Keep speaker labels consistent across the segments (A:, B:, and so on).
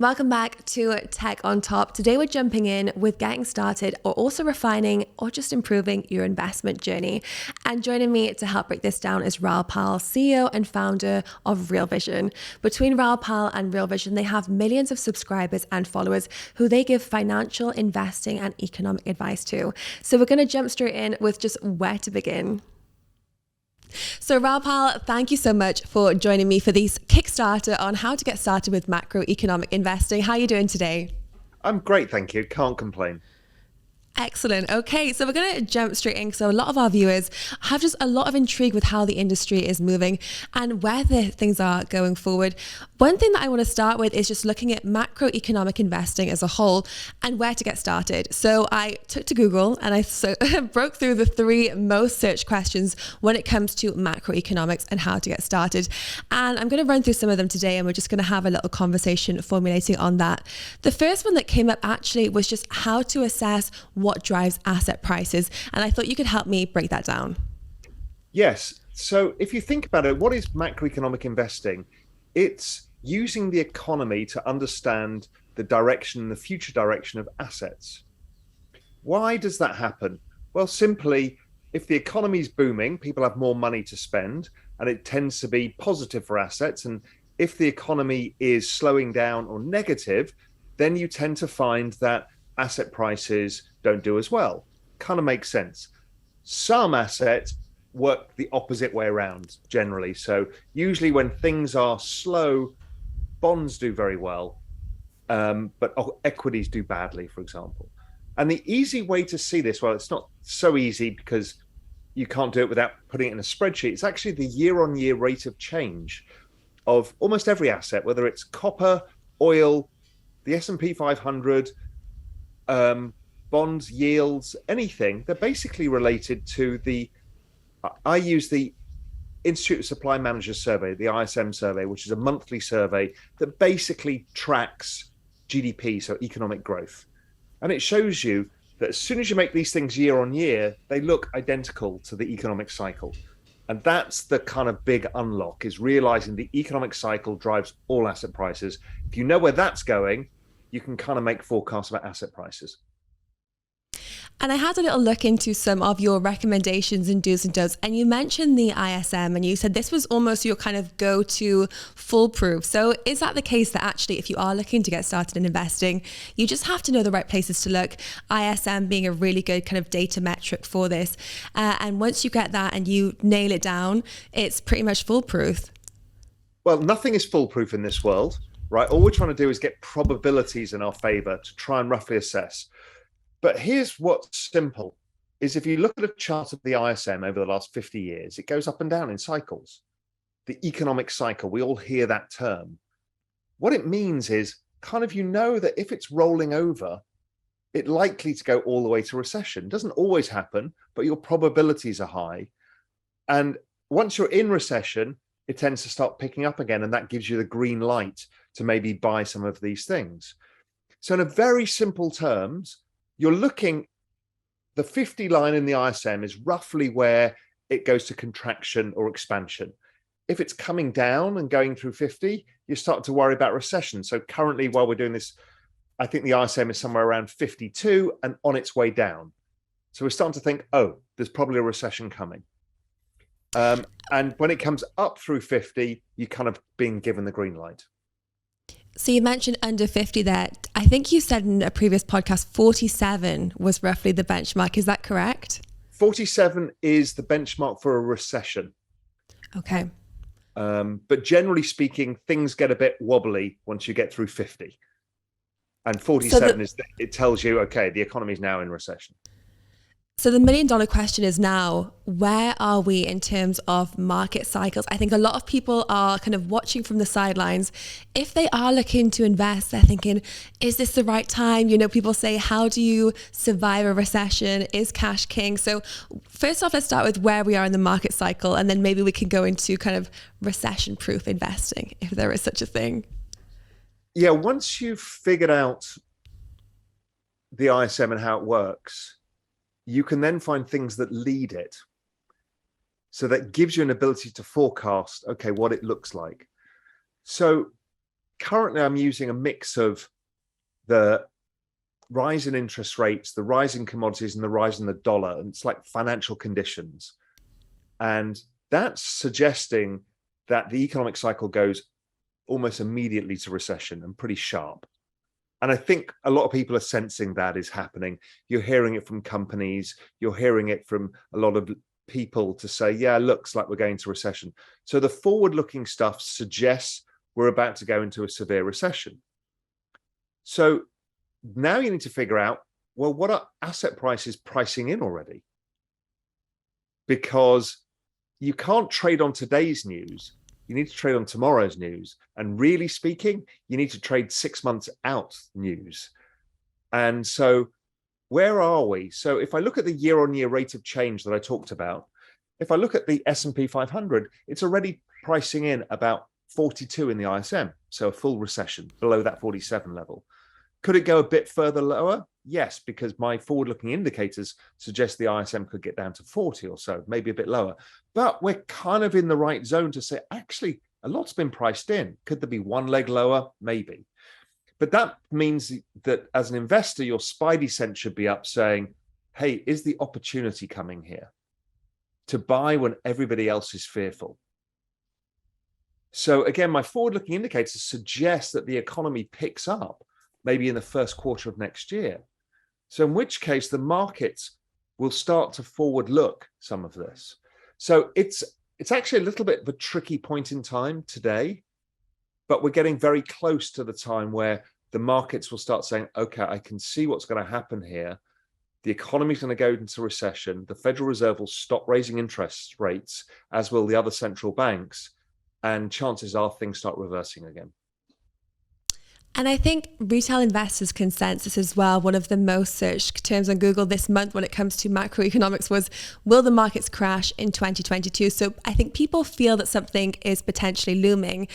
A: Welcome back to Tech on Top. Today we're jumping in with getting started or also refining or just improving your investment journey. And joining me to help break this down is Raoul Pal, CEO and founder of Real Vision. Between Raoul Pal and Real Vision, they have millions of subscribers and followers who they give financial, investing and economic advice to. So we're going to jump straight in with just where to begin. So Raoul Pal, thank you so much for joining me for this Kickstarter on how to get started with macroeconomic investing. How are you doing today?
B: I'm great, thank you. Can't complain.
A: Excellent. Okay, so we're going to jump straight in. So a lot of our viewers have just a lot of intrigue with how the industry is moving and where things are going forward. One thing that I want to start with is just looking at macroeconomic investing as a whole and where to get started. So I took to Google and I broke through the three most searched questions when it comes to macroeconomics and how to get started. And I'm going to run through some of them today and we're just going to have a little conversation formulating on that. The first one that came up actually was just how to assess what drives asset prices. And I thought you could help me break that down.
B: Yes. So if you think about it, what is macroeconomic investing? It's using the economy to understand the direction, the future direction of assets. Why does that happen? Well, simply, if the economy is booming, people have more money to spend, and it tends to be positive for assets. And if the economy is slowing down or negative, then you tend to find that asset prices don't do as well. Kind of makes sense. Some assets work the opposite way around generally. So usually when things are slow, bonds do very well, but equities do badly, for example. And the easy way to see this, well, it's not so easy because you can't do it without putting it in a spreadsheet. It's actually the year-on-year rate of change of almost every asset, whether it's copper, oil, the S&P 500, bonds, yields, anything. They're basically related to I use the Institute of Supply Managers survey, the ISM survey, which is a monthly survey that basically tracks GDP, so economic growth. And it shows you that as soon as you make these things year on year, they look identical to the economic cycle. And that's the kind of big unlock, is realizing the economic cycle drives all asset prices. If you know where that's going, you can kind of make forecasts about asset prices.
A: And I had a little look into some of your recommendations and do's and don'ts. And you mentioned the ISM and you said this was almost your kind of go-to foolproof. So is that the case that actually if you are looking to get started in investing, you just have to know the right places to look, ISM being a really good kind of data metric for this. And once you get that and you nail it down, it's pretty much foolproof.
B: Well, nothing is foolproof in this world, right? All we're trying to do is get probabilities in our favor to try and roughly assess. But here's what's simple, is if you look at a chart of the ISM over the last 50 years, it goes up and down in cycles. The economic cycle, we all hear that term. What it means is kind of, you know, that if it's rolling over, it's likely to go all the way to recession. It doesn't always happen, but your probabilities are high. And once you're in recession, it tends to start picking up again. And that gives you the green light to maybe buy some of these things. So in a very simple terms, you're looking, the 50 line in the ISM is roughly where it goes to contraction or expansion. If it's coming down and going through 50, you start to worry about recession. So currently, while we're doing this, I think the ISM is somewhere around 52 and on its way down. So we're starting to think, oh, there's probably a recession coming. And when it comes up through 50, you're kind of being given the green light.
A: So you mentioned under 50 there. I think you said in a previous podcast, 47 was roughly the benchmark. Is that correct?
B: 47 is the benchmark for a recession.
A: Okay.
B: But generally speaking, things get a bit wobbly once you get through 50. And 47 it tells you, okay, the economy is now in recession.
A: So the $1 million question is now, where are we in terms of market cycles? I think a lot of people are kind of watching from the sidelines. If they are looking to invest, they're thinking, is this the right time? You know, people say, how do you survive a recession? Is cash king? So first off, let's start with where we are in the market cycle, and then maybe we can go into kind of recession-proof investing, if there is such a thing.
B: Yeah, once you've figured out the ISM and how it works, you can then find things that lead it. So that gives you an ability to forecast, okay, what it looks like. So currently I'm using a mix of the rise in interest rates, the rise in commodities, and the rise in the dollar. And it's like financial conditions. And that's suggesting that the economic cycle goes almost immediately to recession and pretty sharp. And I think a lot of people are sensing that is happening. You're hearing it from companies. You're hearing it from a lot of people to say, yeah, it looks like we're going to recession. So the forward-looking stuff suggests we're about to go into a severe recession. So now you need to figure out, well, what are asset prices pricing in already? Because you can't trade on today's news. You need to trade on tomorrow's news. And really speaking, you need to trade 6 months out news. And so where are we? So if I look at the year-on-year rate of change that I talked about, if I look at the S&P 500, it's already pricing in about 42 in the ISM, so a full recession below that 47 level. Could it go a bit further lower? Yes, because my forward-looking indicators suggest the ISM could get down to 40 or so, maybe a bit lower. But we're kind of in the right zone to say, actually, a lot's been priced in. Could there be one leg lower? Maybe. But that means that as an investor, your spidey sense should be up saying, hey, is the opportunity coming here to buy when everybody else is fearful? So again, my forward-looking indicators suggest that the economy picks up maybe in the first quarter of next year. So in which case the markets will start to forward look some of this. So it's actually a little bit of a tricky point in time today, but we're getting very close to the time where the markets will start saying, okay, I can see what's going to happen here. The economy is going to go into recession. The Federal Reserve will stop raising interest rates, as will the other central banks. And chances are things start reversing again.
A: And I think retail investors' consensus as well, one of the most searched terms on Google this month when it comes to macroeconomics was, will the markets crash in 2022? So I think people feel that something is potentially looming.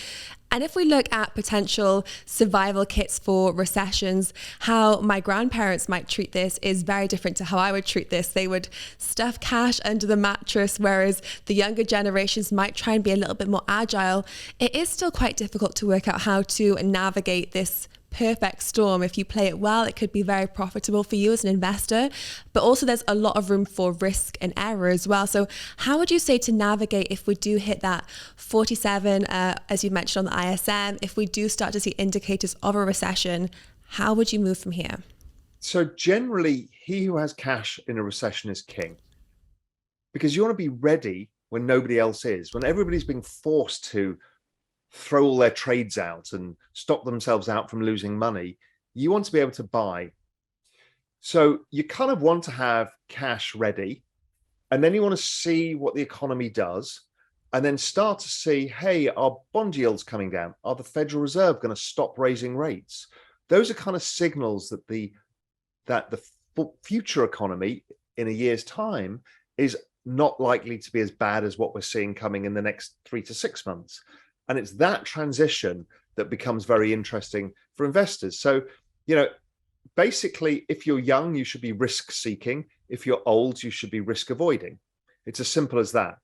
A: And if we look at potential survival kits for recessions, how my grandparents might treat this is very different to how I would treat this. They would stuff cash under the mattress, whereas the younger generations might try and be a little bit more agile. It is still quite difficult to work out how to navigate this perfect storm. If you play it well, it could be very profitable for you as an investor, but also there's a lot of room for risk and error as well. So how would you say to navigate if we do hit that 47, as you mentioned on the ISM, if we do start to see indicators of a recession, how would you move from here?
B: So generally, he who has cash in a recession is king, because you want to be ready when nobody else is, when everybody's being forced to throw all their trades out and stop themselves out from losing money. You want to be able to buy. So you kind of want to have cash ready, and then you want to see what the economy does, and then start to see, hey, are bond yields coming down? Are the Federal Reserve going to stop raising rates? Those are kind of signals that the future economy in a year's time is not likely to be as bad as what we're seeing coming in the next 3 to 6 months. And it's that transition that becomes very interesting for investors. So, basically, if you're young, you should be risk seeking. If you're old, you should be risk avoiding. It's as simple as that.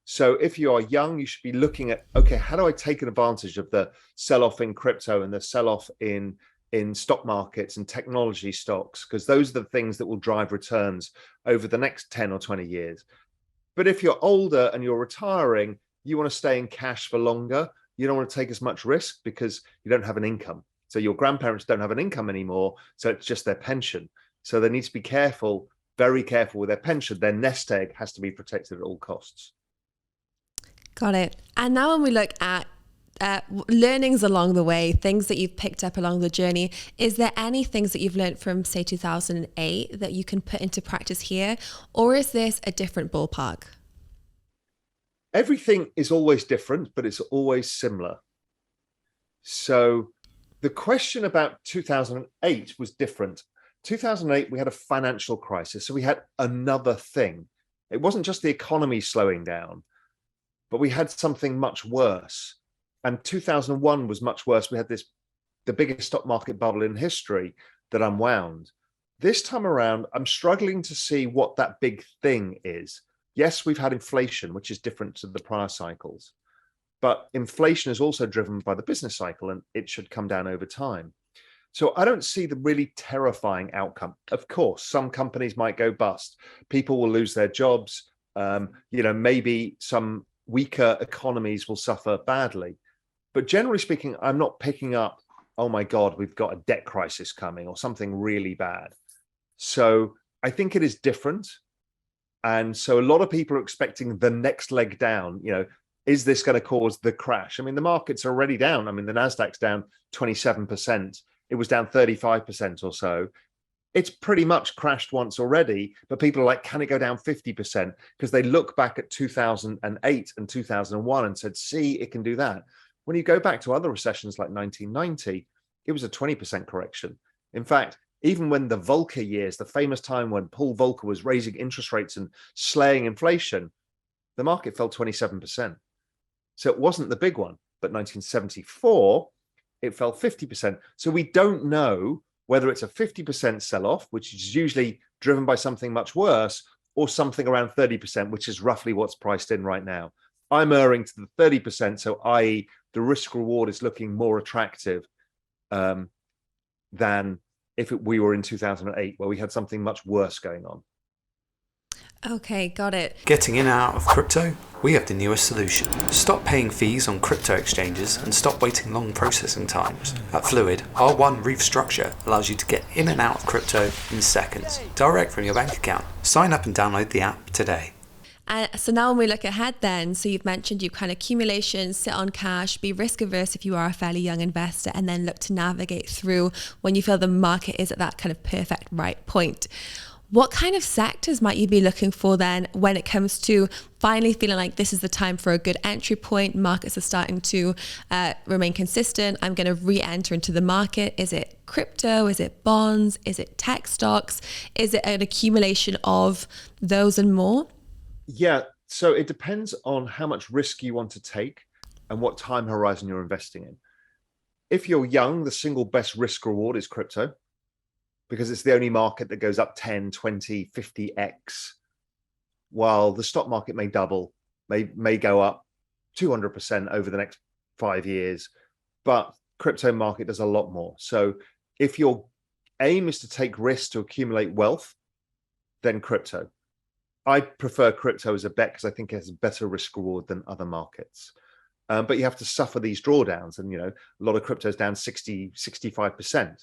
B: So if you are young, you should be looking at, okay, how do I take advantage of the sell-off in crypto and the sell-off in stock markets and technology stocks? Because those are the things that will drive returns over the next 10 or 20 years. But if you're older and you're retiring, you want to stay in cash for longer. You don't want to take as much risk because you don't have an income. So your grandparents don't have an income anymore. So it's just their pension. So they need to be careful, very careful with their pension. Their nest egg has to be protected at all costs.
A: Got it. And now when we look at learnings along the way, things that you've picked up along the journey, is there any things that you've learned from, say, 2008 that you can put into practice here? Or is this a different ballpark?
B: Everything is always different, but it's always similar. So the question about 2008 was different. 2008, we had a financial crisis. So we had another thing. It wasn't just the economy slowing down, but we had something much worse. And 2001 was much worse. We had the biggest stock market bubble in history that unwound. This time around, I'm struggling to see what that big thing is. Yes, we've had inflation, which is different to the prior cycles. but inflation is also driven by the business cycle, and it should come down over time. So I don't see the really terrifying outcome. Of course, some companies might go bust. People will lose their jobs. Maybe some weaker economies will suffer badly. But generally speaking, I'm not picking up, oh my God, we've got a debt crisis coming or something really bad. So I think it is different. And so a lot of people are expecting the next leg down. Is this going to cause the crash? I mean, the market's already down. I mean, the Nasdaq's down 27%. It was down 35% or so. It's pretty much crashed once already, but people are like, can it go down 50%? Because they look back at 2008 and 2001 and said, see, it can do that. When you go back to other recessions like 1990, it was a 20% correction. In fact, even when the Volcker years, the famous time when Paul Volcker was raising interest rates and slaying inflation, the market fell 27%. So it wasn't the big one, but 1974, it fell 50%. So we don't know whether it's a 50% sell-off, which is usually driven by something much worse, or something around 30%, which is roughly what's priced in right now. I'm erring to the 30%, so i.e. the risk reward is looking more attractive than if we were in 2008, where we had something much worse going on.
A: Okay, got it.
C: Getting in and out of crypto? We have the newest solution. Stop paying fees on crypto exchanges and stop waiting long processing times. At Fluid, our One Reef structure allows you to get in and out of crypto in seconds, direct from your bank account. Sign up and download the app today.
A: So now when we look ahead then, so you've mentioned you kind of accumulation, sit on cash, be risk averse if you are a fairly young investor, and then look to navigate through when you feel the market is at that kind of perfect right point. What kind of sectors might you be looking for then when it comes to finally feeling like this is the time for a good entry point? Markets are starting to remain consistent. I'm going to re-enter into the market. Is it crypto? Is it bonds? Is it tech stocks? Is it an accumulation of those and more?
B: Yeah, so it depends on how much risk you want to take and what time horizon you're investing in. If you're young, the single best risk reward is crypto, because it's the only market that goes up 10, 20, 50x, while the stock market may double, may go up 200% over the next 5 years, but crypto market does a lot more. So if your aim is to take risks to accumulate wealth, then crypto. I prefer crypto as a bet because I think it has a better risk reward than other markets. But you have to suffer these drawdowns, and a lot of crypto is down 60, 65%.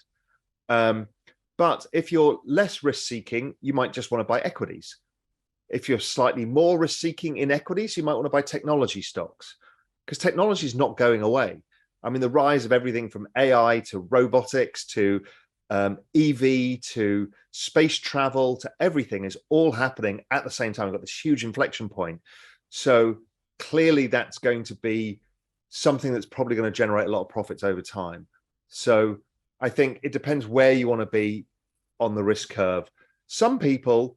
B: But if you're less risk seeking, you might just want to buy equities. If you're slightly more risk seeking in equities, you might want to buy technology stocks, because technology is not going away. I mean, the rise of everything from AI to robotics to EV to space travel to everything is all happening at the same time. We've got this huge inflection point. So clearly that's going to be something that's probably going to generate a lot of profits over time. So I think it depends where you want to be on the risk curve. Some people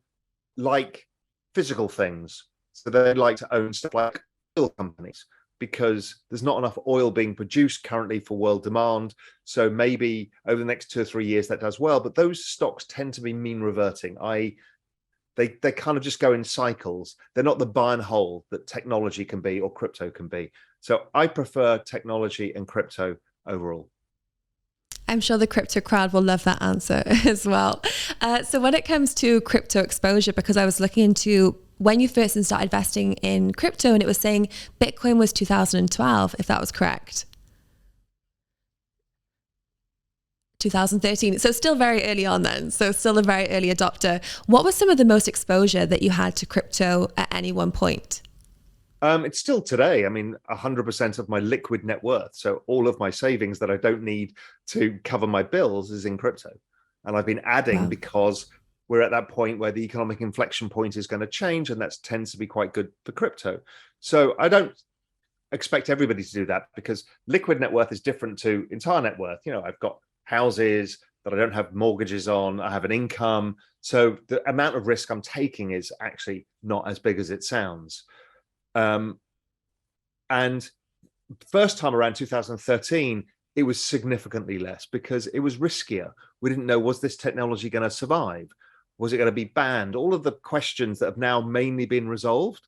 B: like physical things, so they like to own stuff like oil companies, because there's not enough oil being produced currently for world demand. So maybe over the next 2 or 3 years that does well, but those stocks tend to be mean reverting, i.e. they kind of just go in cycles. They're not the buy and hold that technology can be or crypto can be. So I prefer technology and crypto overall.
A: I'm sure the crypto crowd will love that answer as well. So when it comes to crypto exposure, because I was looking into when you first started investing in crypto, and it was saying Bitcoin was 2012, if that was correct. 2013. So still very early on then. So still a very early adopter. What was some of the most exposure that you had to crypto at any one point?
B: It's still today. I mean, 100% of my liquid net worth. So all of my savings that I don't need to cover my bills is in crypto. And I've been adding because we're at that point where the economic inflection point is going to change, and that tends to be quite good for crypto. So I don't expect everybody to do that, because liquid net worth is different to entire net worth. I've got houses that I don't have mortgages on. I have an income. So the amount of risk I'm taking is actually not as big as it sounds. And first time around 2013, it was significantly less because it was riskier. We didn't know, was this technology going to survive? Was it going to be banned? All of the questions that have now mainly been resolved.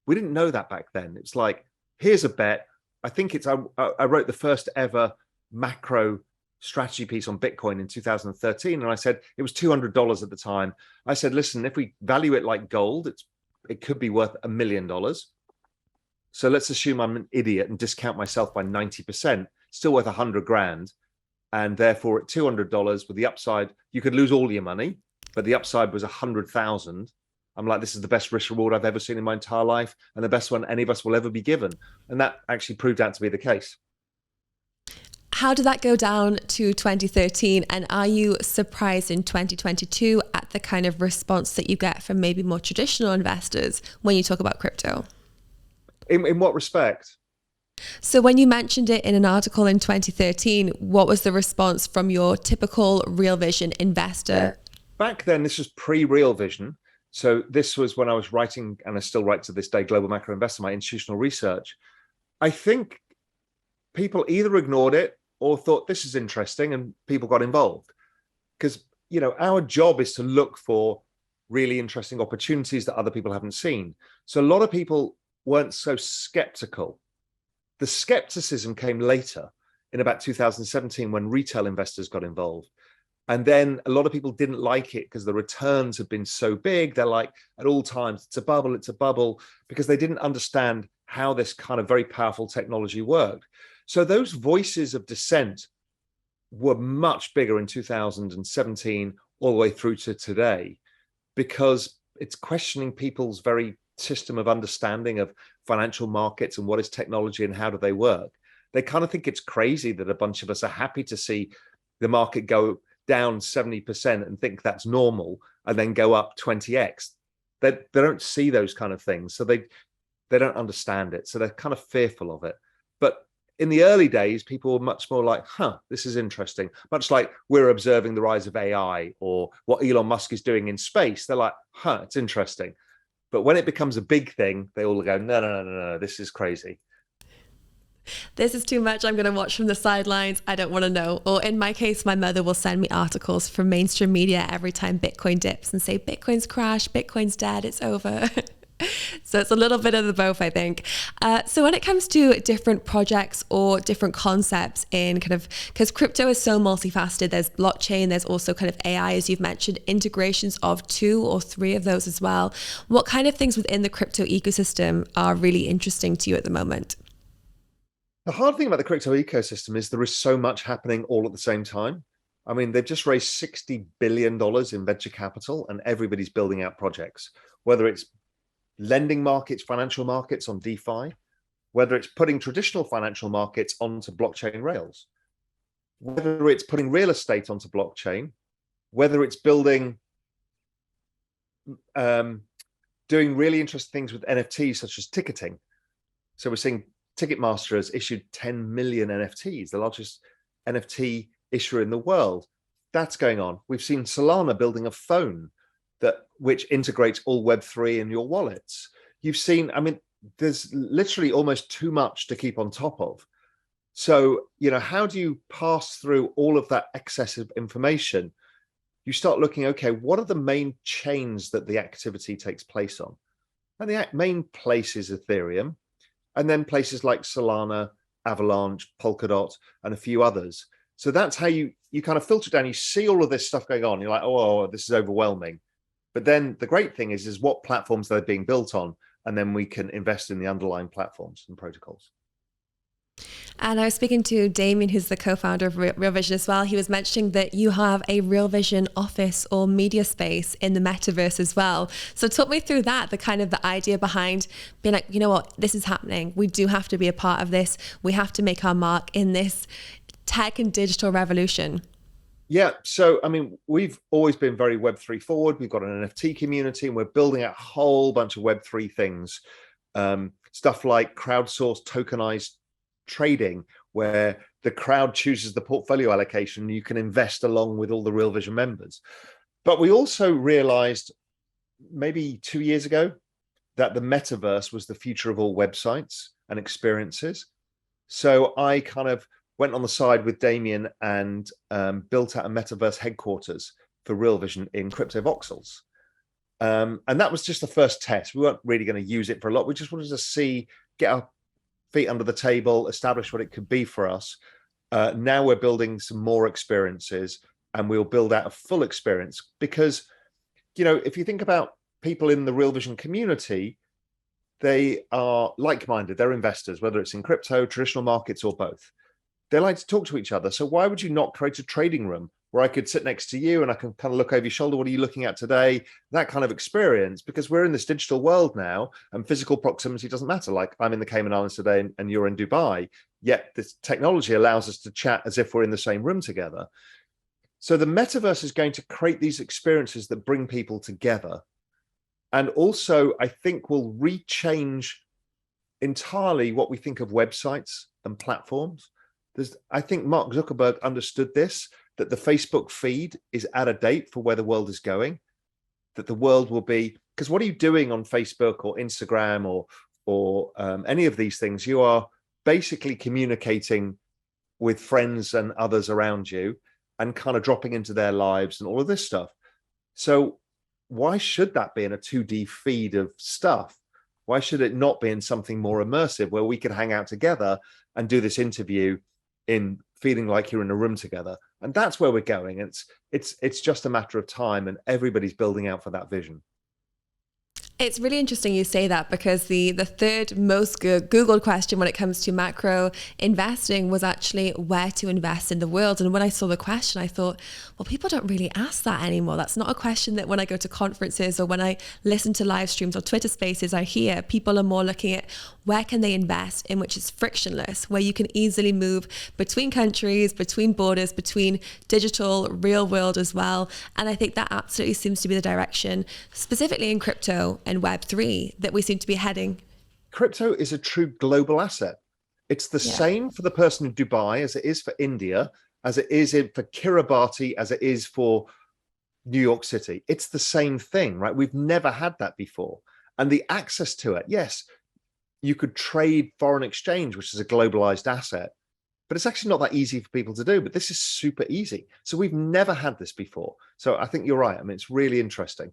B: We didn't know that back then. It's like, here's a bet. I think I wrote the first ever macro strategy piece on Bitcoin in 2013. And I said, it was $200 at the time. I said, listen, if we value it like gold, it could be worth $1 million. So let's assume I'm an idiot and discount myself by 90%, still worth 100 grand. And therefore at $200 with the upside, you could lose all your money, but the upside was 100,000. I'm like, this is the best risk reward I've ever seen in my entire life, and the best one any of us will ever be given. And that actually proved out to be the case.
A: How did that go down to 2013? And are you surprised in 2022 at the kind of response that you get from maybe more traditional investors when you talk about crypto?
B: In what respect?
A: So when you mentioned it in an article in 2013, what was the response from your typical Real Vision investor?
B: Back then, this was pre-Real Vision. So this was when I was writing, and I still write to this day, Global Macro Investor, my institutional research. I think people either ignored it or thought this is interesting, and people got involved. Because, our job is to look for really interesting opportunities that other people haven't seen. So a lot of people weren't so skeptical. The skepticism came later in about 2017 when retail investors got involved. And then a lot of people didn't like it because the returns had been so big. They're like, at all times, it's a bubble, because they didn't understand how this kind of very powerful technology worked. So those voices of dissent were much bigger in 2017 all the way through to today, because it's questioning people's very system of understanding of financial markets and what is technology and how do they work. They kind of think it's crazy that a bunch of us are happy to see the market go down 70% and think that's normal, and then go up 20x. They don't see those kind of things, so they don't understand it, so they're kind of fearful of it. But in the early days, people were much more like, this is interesting. Much like we're observing the rise of AI or what Elon Musk is doing in space. They're like, it's interesting. But when it becomes a big thing, they all go, no, this is crazy.
A: This is too much. I'm going to watch from the sidelines. I don't want to know. Or in my case, my mother will send me articles from mainstream media every time Bitcoin dips and say, Bitcoin's crashed, Bitcoin's dead, it's over. So it's a little bit of the both, I think. So when it comes to different projects or different concepts in because crypto is so multifaceted, there's blockchain, there's also kind of AI, as you've mentioned, integrations of 2 or 3 of those as well. What kind of things within the crypto ecosystem are really interesting to you at the moment?
B: The hard thing about the crypto ecosystem is there is so much happening all at the same time. I mean, they've just raised $60 billion in venture capital, and everybody's building out projects, whether it's lending markets, financial markets on DeFi, whether it's putting traditional financial markets onto blockchain rails, whether it's putting real estate onto blockchain, whether it's building, doing really interesting things with NFTs, such as ticketing. So we're seeing Ticketmaster has issued 10 million NFTs, the largest NFT issuer in the world. That's going on. We've seen Solana building a phone which integrates all Web3 in your wallets. You've seen, there's literally almost too much to keep on top of. So, how do you pass through all of that excessive information? You start looking, okay, what are the main chains that the activity takes place on? And the main place is Ethereum, and then places like Solana, Avalanche, Polkadot, and a few others. So that's how you kind of filter down. You see all of this stuff going on. You're like, oh, this is overwhelming. But then the great thing is what platforms they're being built on, and then we can invest in the underlying platforms and protocols.
A: And I was speaking to Damien, who's the co-founder of Real Vision as well. He was mentioning that you have a Real Vision office or media space in the Metaverse as well. So talk me through that, the idea behind being like, you know what, this is happening. We do have to be a part of this. We have to make our mark in this tech and digital revolution.
B: Yeah, so we've always been very Web3 forward. We've got an NFT community, and we're building out a whole bunch of Web3 things. Stuff like crowdsourced tokenized trading, where the crowd chooses the portfolio allocation, and you can invest along with all the Real Vision members. But we also realized maybe 2 years ago that the Metaverse was the future of all websites and experiences. So I kind of went on the side with Damien and built out a Metaverse headquarters for Real Vision in crypto voxels. And that was just the first test. We weren't really going to use it for a lot. We just wanted to get our feet under the table, established what it could be for us. Now we're building some more experiences, and we'll build out a full experience. Because, if you think about people in the Real Vision community, they are like-minded. They're investors, whether it's in crypto, traditional markets, or both. They like to talk to each other. So why would you not create a trading room where I could sit next to you and I can kind of look over your shoulder? What are you looking at today? That kind of experience, because we're in this digital world now and physical proximity doesn't matter. Like, I'm in the Cayman Islands today and you're in Dubai, yet this technology allows us to chat as if we're in the same room together. So the metaverse is going to create these experiences that bring people together. And also, I think will rechange entirely what we think of websites and platforms. I think Mark Zuckerberg understood this, that the Facebook feed is out of date for where the world is going, that the world will be, because what are you doing on Facebook or Instagram or any of these things? You are basically communicating with friends and others around you and kind of dropping into their lives and all of this stuff. So why should that be in a 2D feed of stuff? Why should it not be in something more immersive where we can hang out together and do this interview in feeling like you're in a room together? And that's where we're going. It's just a matter of time, and everybody's building out for that vision.
A: It's really interesting you say that, because the third most Googled question when it comes to macro investing was actually where to invest in the world. And when I saw the question, I thought, well, people don't really ask that anymore. That's not a question that when I go to conferences or when I listen to live streams or Twitter spaces, I hear. People are more looking at where can they invest in which is frictionless, where you can easily move between countries, between borders, between digital, real world as well. And I think that absolutely seems to be the direction, specifically in crypto and Web3, that we seem to be heading.
B: Crypto is a true global asset. It's the same for the person in Dubai as it is for India, as it is for Kiribati, as it is for New York City. It's the same thing, right? We've never had that before. And the access to it, yes, you could trade foreign exchange, which is a globalized asset, but it's actually not that easy for people to do. But this is super easy. So we've never had this before. So I think you're right. I mean, it's really interesting.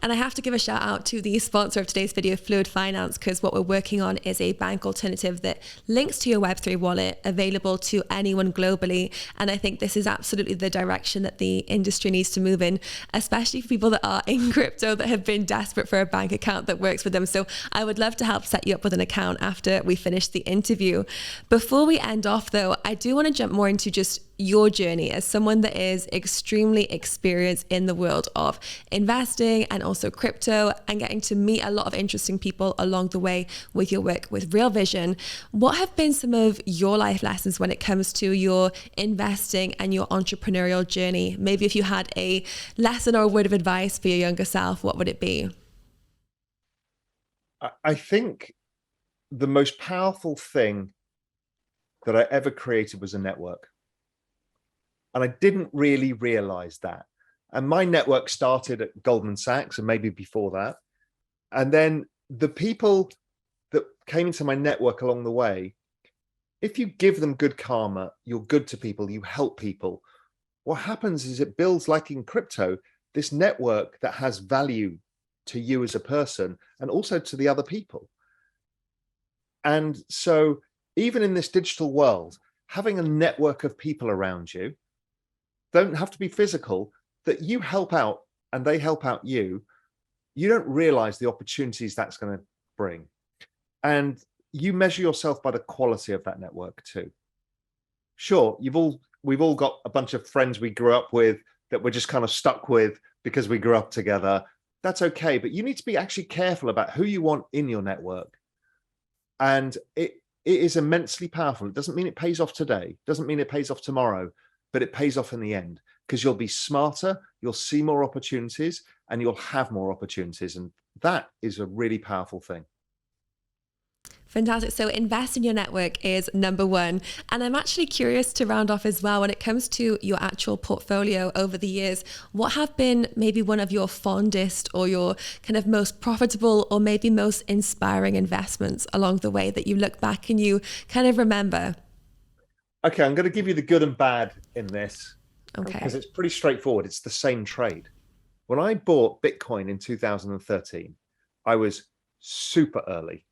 A: And I have to give a shout out to the sponsor of today's video, Fluid Finance, because what we're working on is a bank alternative that links to your Web3 wallet, available to anyone globally. And I think this is absolutely the direction that the industry needs to move in, especially for people that are in crypto that have been desperate for a bank account that works for them. So I would love to help set you up with an account after we finish the interview. Before we end off though, I do want to jump more into just your journey as someone that is extremely experienced in the world of investing and also crypto, and getting to meet a lot of interesting people along the way with your work with Real Vision. What have been some of your life lessons when it comes to your investing and your entrepreneurial journey? Maybe if you had a lesson or a word of advice for your younger self, what would it be?
B: I think the most powerful thing that I ever created was a network. And I didn't really realize that. And my network started at Goldman Sachs and maybe before that. And then the people that came into my network along the way, if you give them good karma, you're good to people, you help people, what happens is it builds, like in crypto, this network that has value to you as a person and also to the other people. And so even in this digital world, having a network of people around you, don't have to be physical, that you help out and they help out you, you don't realize the opportunities that's going to bring. And you measure yourself by the quality of that network too. Sure, we've all got a bunch of friends we grew up with that we're just kind of stuck with because we grew up together. That's okay, but you need to be actually careful about who you want in your network. And it is immensely powerful. It doesn't mean it pays off today, doesn't mean it pays off tomorrow, but it pays off in the end, because you'll be smarter, you'll see more opportunities, and you'll have more opportunities. And that is a really powerful thing.
A: Fantastic. So invest in your network is number one. And I'm actually curious to round off as well, when it comes to your actual portfolio over the years, what have been maybe one of your fondest or your kind of most profitable or maybe most inspiring investments along the way that you look back and you kind of remember?
B: Okay, I'm going to give you the good and bad in this,
A: Okay,
B: because it's pretty straightforward. It's the same trade. When I bought Bitcoin in 2013, I was super early.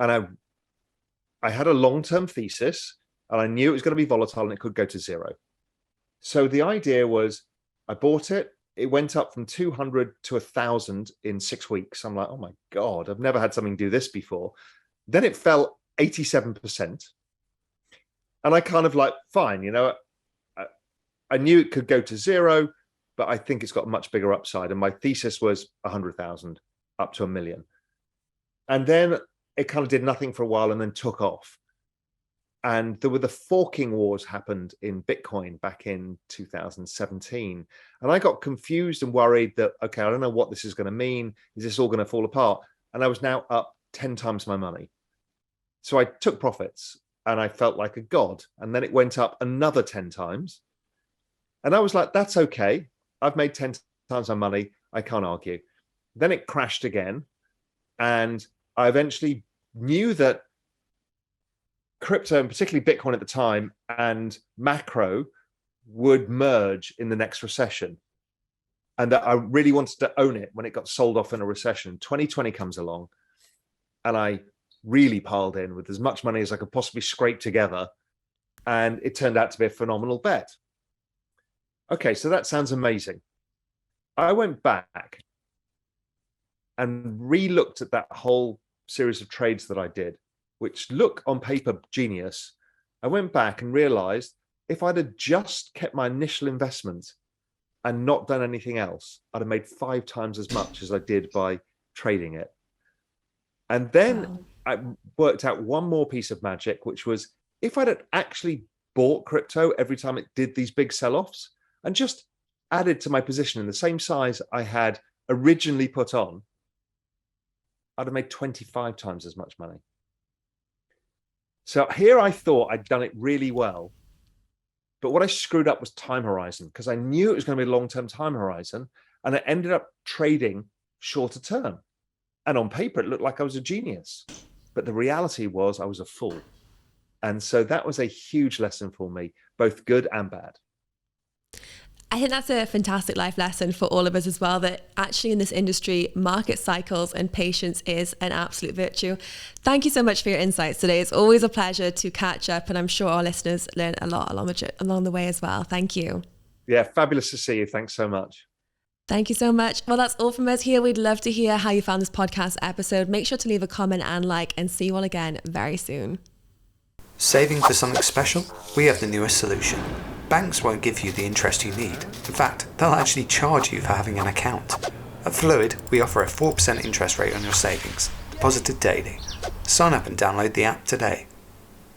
B: And I had a long-term thesis and I knew it was going to be volatile and it could go to zero. So the idea was I bought it. It went up from 200 to 1,000 in 6 weeks. I'm like, oh my God, I've never had something do this before. Then it fell 87%. And I kind of like, fine, I knew it could go to zero, but I think it's got a much bigger upside. And my thesis was 100,000 up to 1 million. And then it kind of did nothing for a while and then took off. And there were the forking wars happened in Bitcoin back in 2017. And I got confused and worried that, okay, I don't know what this is going to mean. Is this all going to fall apart? And I was now up 10 times my money. So I took profits and I felt like a god. And then it went up another 10 times. And I was like, that's okay. I've made 10 times my money. I can't argue. Then it crashed again. And I eventually knew that crypto, and particularly Bitcoin at the time, and macro would merge in the next recession. And that I really wanted to own it when it got sold off in a recession. 2020 comes along and I really piled in with as much money as I could possibly scrape together. And it turned out to be a phenomenal bet. Okay, so that sounds amazing. I went back and re-looked at that whole series of trades that I did, which look on paper genius. I went back and realized if I'd have just kept my initial investment and not done anything else, I'd have made 5 times as much as I did by trading it. And then I worked out one more piece of magic, which was if I'd actually bought crypto every time it did these big sell-offs and just added to my position in the same size I had originally put on, I'd have made 25 times as much money. So here I thought I'd done it really well. But what I screwed up was time horizon, because I knew it was going to be a long-term time horizon. And I ended up trading shorter term. And on paper, it looked like I was a genius. But the reality was I was a fool. And so that was a huge lesson for me, both good and bad.
A: I think that's a fantastic life lesson for all of us as well, that actually in this industry, market cycles and patience is an absolute virtue. Thank you so much for your insights today. It's always a pleasure to catch up, and I'm sure our listeners learn a lot along the way as well. Thank you.
B: Yeah, fabulous to see you. Thanks so much.
A: Thank you so much. Well, that's all from us here. We'd love to hear how you found this podcast episode. Make sure to leave a comment and like, and see you all again very soon.
C: Saving for something special? We have the newest solution. Banks won't give you the interest you need. In fact, they'll actually charge you for having an account. At Fluid, we offer a 4% interest rate on your savings, deposited daily. Sign up and download the app today.